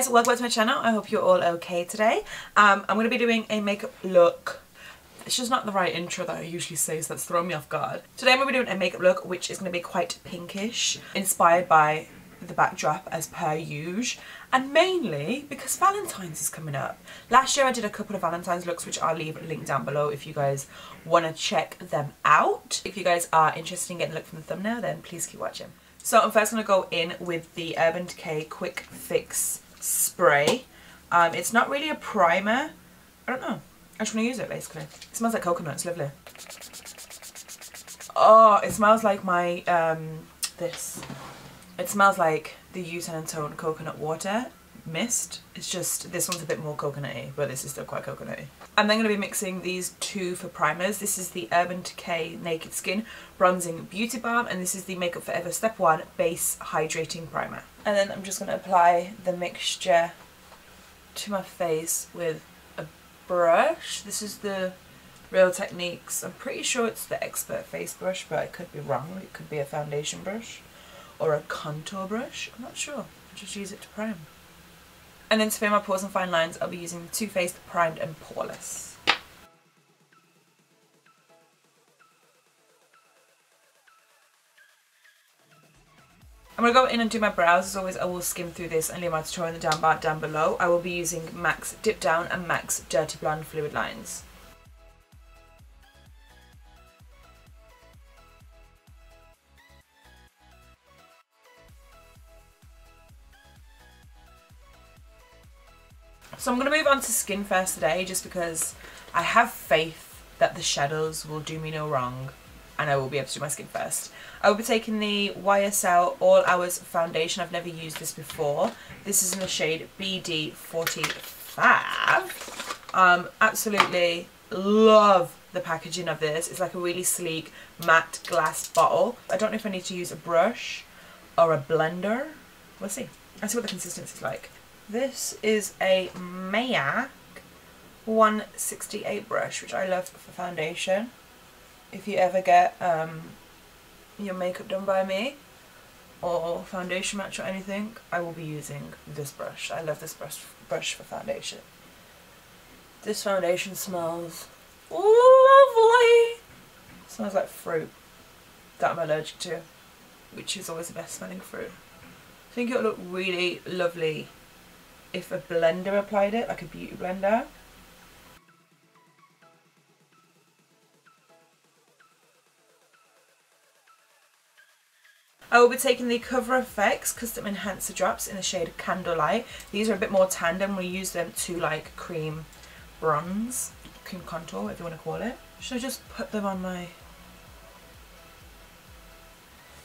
guys, welcome back to my channel. I hope you're all okay today. I'm going to be doing a makeup look. It's just not the right intro that I usually say, so that's throwing me off guard. Today I'm going to be doing a makeup look which is going to be quite pinkish, inspired by the backdrop as per usual, and mainly because Valentine's is coming up. Last year I did a couple of Valentine's looks which I'll leave a link down below if you guys want to check them out. If you guys are interested in getting a look from the thumbnail, then please keep watching. So I'm first going to go in with the Urban Decay Quick Fix Spray. It's not really a primer. I don't know. I just want to use it basically. It smells like coconut. It's lovely. Oh, it smells like my, this. It smells like the Youth and Tone Coconut Water Mist. It's just, this one's a bit more coconutty, but this is still quite coconutty. I'm then going to be mixing these two for primers. This is the Urban Decay Naked Skin Bronzing Beauty Balm, and this is the Makeup Forever Step 1 Base Hydrating Primer. And then I'm just going to apply the mixture to my face with a brush. This is the Real Techniques. I'm pretty sure it's the Expert Face Brush, but I could be wrong. It could be a foundation brush or a contour brush. I'm not sure. I'll just use it to prime. And then to fill my pores and fine lines, I'll be using Too Faced Primed and Poreless. I'm going to go in and do my brows. As always, I will skim through this and leave my tutorial in the down bar down below. I will be using MAC's Dip Down and MAC's Dirty Blonde Fluid Lines. So I'm going to move on to skin first today, just because I have faith that the shadows will do me no wrong and I will be able to do my skin first. I will be taking the YSL All Hours Foundation. I've never used this before. This is in the shade BD45. Absolutely love the packaging of this. It's like a really sleek matte glass bottle. I don't know if I need to use a brush or a blender. We'll see. I'll see what the consistency is like. This is a MAC 168 brush, which I love for foundation. If you ever get your makeup done by me or foundation match or anything, I will be using this brush. I love this brush for foundation. This foundation smells lovely. It smells like fruit that I'm allergic to, which is always the best smelling fruit. I think it would look really lovely if a blender applied it, like a beauty blender. I will be taking the Cover FX Custom Enhancer Drops in the shade Candlelight. These are a bit more tandem. We use them to like cream bronze, cream contour, whatever you want to call it. Should I just put them on my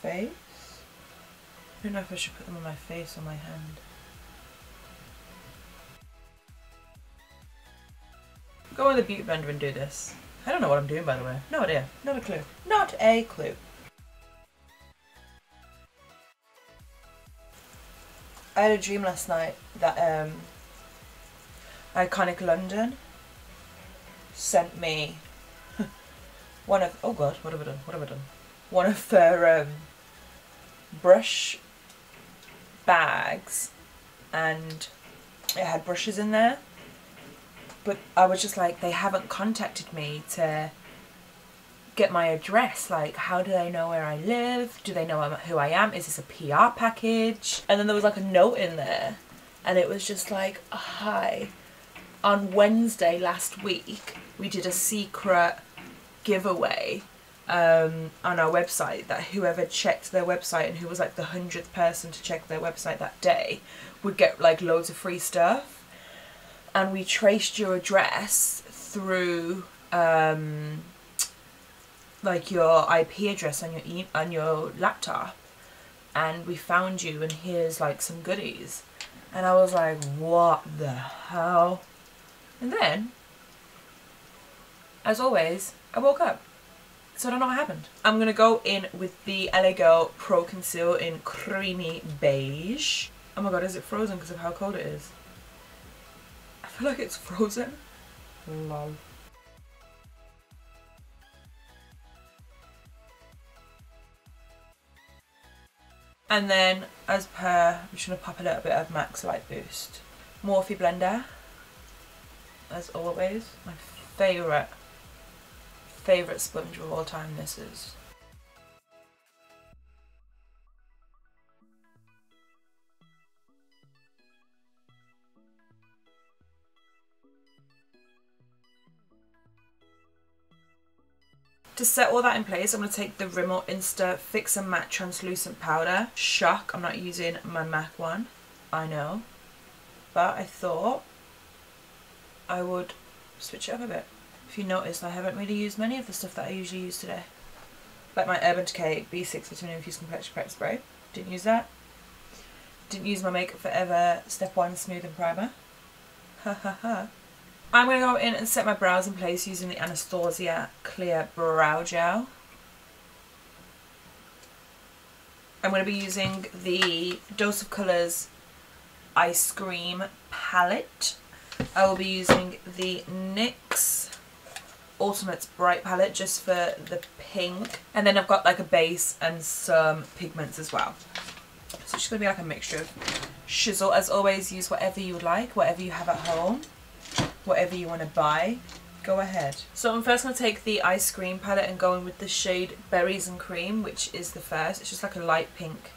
face? I don't know if I should put them on my face or my hand. Go in the beauty blender and do this. I don't know what I'm doing, by the way. No idea. Not a clue. Not a clue. I had a dream last night that Iconic London sent me one of, oh god, what have I done? What have I done? One of their brush bags, and it had brushes in there. But I was just like, they haven't contacted me to get my address. Like, how do they know where I live? Do they know who I am? Is this a PR package? And then there was like a note in there, and it was just like, hi. On Wednesday last week, we did a secret giveaway on our website, that whoever checked their website and who was like the 100th person to check their website that day would get like loads of free stuff. And we traced your address through like your IP address on your laptop, and we found you, and here's like some goodies. And I was like, what the hell? And then, as always, I woke up, so I don't know what happened. I'm gonna go in with the LA Girl Pro Conceal in Creamy Beige. Oh my god, is it frozen because of how cold it is? I feel like it's frozen. Lol. And then, as per, I'm just going to pop a little bit of MAC's Light Boost. Morphe blender, as always. My favourite sponge of all time, this is. To set all that in place, I'm going to take the Rimmel Insta Fix and Matte Translucent Powder. Shock, I'm not using my MAC one, I know. But I thought I would switch it up a bit. If you notice, I haven't really used many of the stuff that I usually use today. Like my Urban Decay B6 Vitamin Infused Complexion Prep Spray. Didn't use that. Didn't use my Makeup Forever Step 1 Smoothing Primer. Ha ha ha. I'm going to go in and set my brows in place using the Anastasia Clear Brow Gel. I'm going to be using the Dose of Colours Ice Cream palette. I will be using the NYX Ultimates Bright palette just for the pink. And then I've got like a base and some pigments as well. So it's just going to be like a mixture of shizzle. As always, use whatever you would like, whatever you have at home. Whatever you want to buy, go ahead. So I'm first going to take the Ice Cream palette and go in with the shade Berries and Cream, which is the first. It's just like a light pink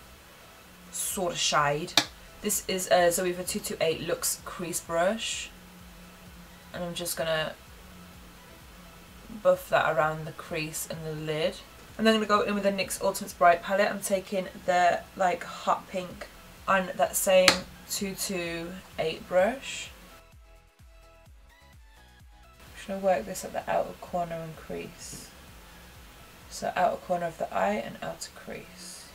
sort of shade. This is a Zoeva 228 Luxe Crease Brush. And I'm just going to buff that around the crease and the lid. And then I'm going to go in with the NYX Ultimates Bright palette. I'm taking the like hot pink on that same 228 brush. I'm going to work this at the outer corner and crease. So outer corner of the eye and outer crease.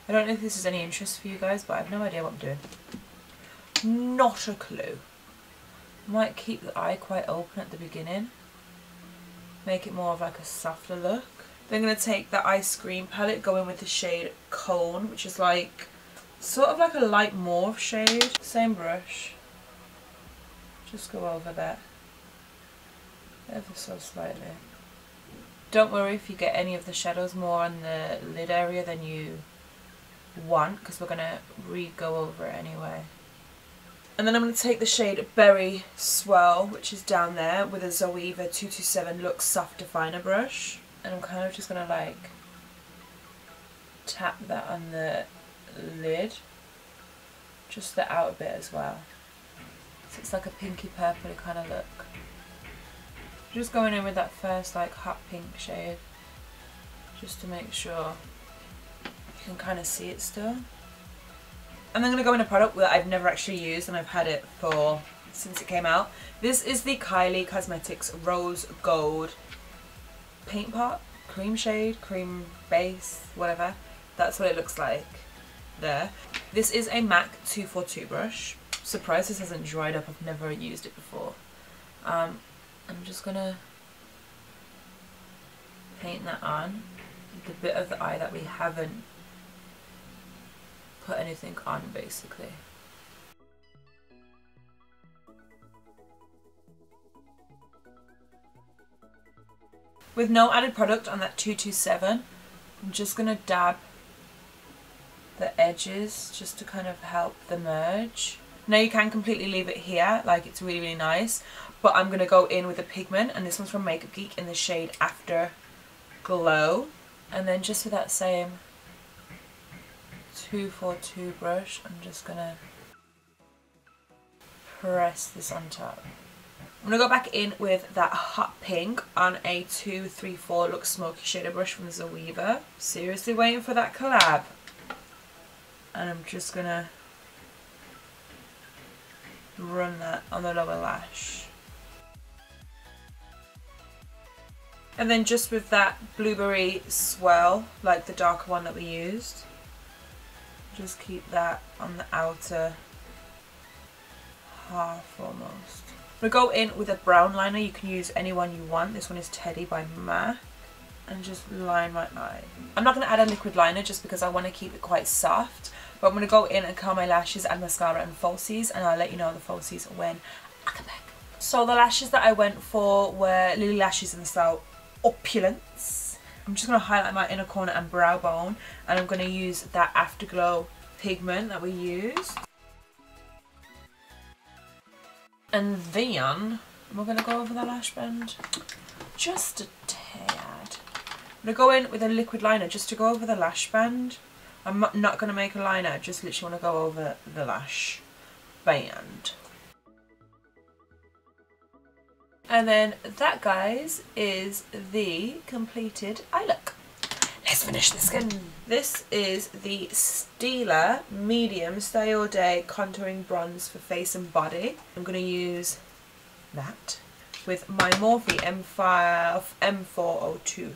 I don't know if this is any interest for you guys, but I have no idea what I'm doing. Not a clue. Might keep the eye quite open at the beginning. Make it more of like a softer look. Then I'm going to take the Ice Cream palette, go in with the shade Cone, which is like, sort of like a light mauve shade. Same brush. Just go over that. Ever so slightly. Don't worry if you get any of the shadows more on the lid area than you want, because we're going to re-go over it anyway. And then I'm going to take the shade Berry Swirl, which is down there, with a Zoeva 227 Luxe Soft Definer brush. And I'm kind of just going to like tap that on the lid, just the outer bit as well. So it's like a pinky purpley kind of look. Just going in with that first like hot pink shade, just to make sure you can kind of see it still. And I'm going to go in a product that I've never actually used and I've had it for since it came out. This is the Kylie Cosmetics Rose Gold paint pot, cream shade, cream base, whatever. That's what it looks like there. This is a MAC 242 brush. Surprised this hasn't dried up, I've never used it before. I'm just gonna paint that on the bit of the eye that we haven't put anything on, basically. With no added product on that 227, I'm just going to dab the edges just to kind of help the merge. Now you can completely leave it here, like it's really, really nice, but I'm going to go in with a pigment, and this one's from Makeup Geek in the shade After Glow. And then just with that same 242 brush, I'm just going to press this on top. I'm going to go back in with that hot pink on a 234 Luxe Smoky Shader brush from Zoeva. Seriously waiting for that collab. And I'm just going to run that on the lower lash. And then just with that Blueberry Swirl, like the darker one that we used, just keep that on the outer half almost. I'm going to go in with a brown liner. You can use any one you want. This one is Teddy by MAC. And just line my eye. I'm not going to add a liquid liner just because I want to keep it quite soft. But I'm going to go in and curl my lashes, add mascara and falsies. And I'll let you know the falsies when I come back. So the lashes that I went for were Lily Lashes in the style Opulence. I'm just going to highlight my inner corner and brow bone, and I'm going to use that Afterglow pigment that we used. And then we're going to go over the lash band just a tad. I'm going to go in with a liquid liner just to go over the lash band. I'm not going to make a liner, I just literally want to go over the lash band. And then that, guys, is the completed eye look. Let's finish the skin. This is the Stila Medium Stay All Day Contouring Bronze for face and body. I'm going to use that with my Morphe M402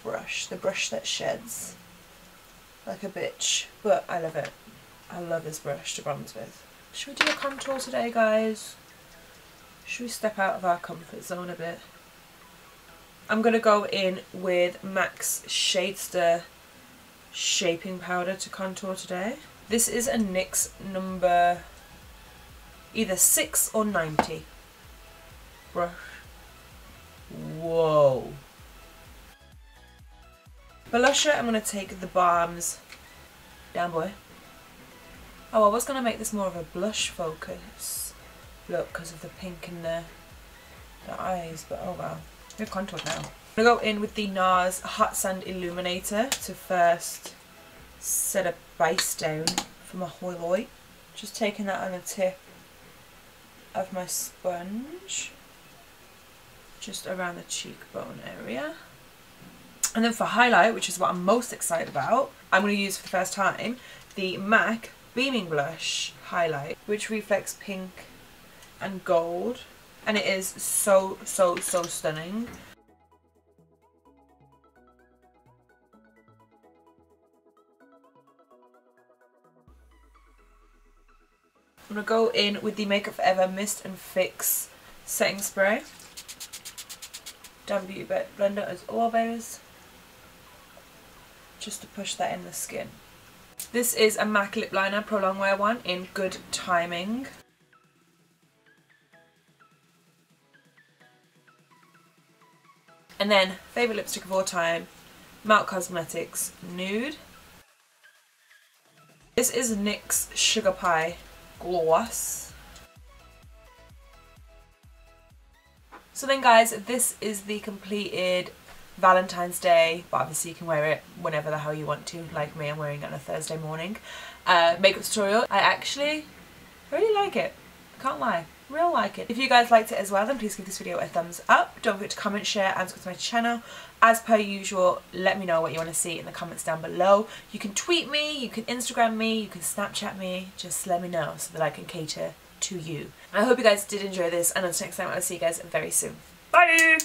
brush. The brush that sheds like a bitch. But I love it. I love this brush to bronze with. Should we do a contour today, guys? Should we step out of our comfort zone a bit? I'm going to go in with MAC's Shadester Shaping Powder to contour today. This is a NYX number either 6 or 90 brush. Whoa. Blusher, I'm going to take the Balm's Down Boy. Oh, I was going to make this more of a blush focus look because of the pink in the eyes, but oh well. We've contoured now. I'm going to go in with the NARS Hot Sand Illuminator to first set a base down for my highlight. Just taking that on the tip of my sponge, just around the cheekbone area. And then for highlight, which is what I'm most excited about, I'm going to use for the first time the MAC Beaming Blush highlight, which reflects pink and gold, and it is so stunning. I'm going to go in with the Makeup Forever Mist and Fix setting spray. Damn Beauty Blender as always, just to push that in the skin. This is a MAC lip liner Pro Longwear one in Good Timing. And then, favourite lipstick of all time, Melt Cosmetics Nude. This is NYX Sugar Pie Gloss. So then, guys, this is the completed Valentine's Day, but obviously you can wear it whenever the hell you want to, like me, I'm wearing it on a Thursday morning. Makeup tutorial. I actually really like it, can't lie. Real like it. If you guys liked it as well, then please give this video a thumbs up. Don't forget to comment, share and subscribe to my channel. As per usual, let me know what you want to see in the comments down below. You can tweet me, you can Instagram me, you can Snapchat me. Just let me know so that I can cater to you. I hope you guys did enjoy this, and until next time, I'll see you guys very soon. Bye!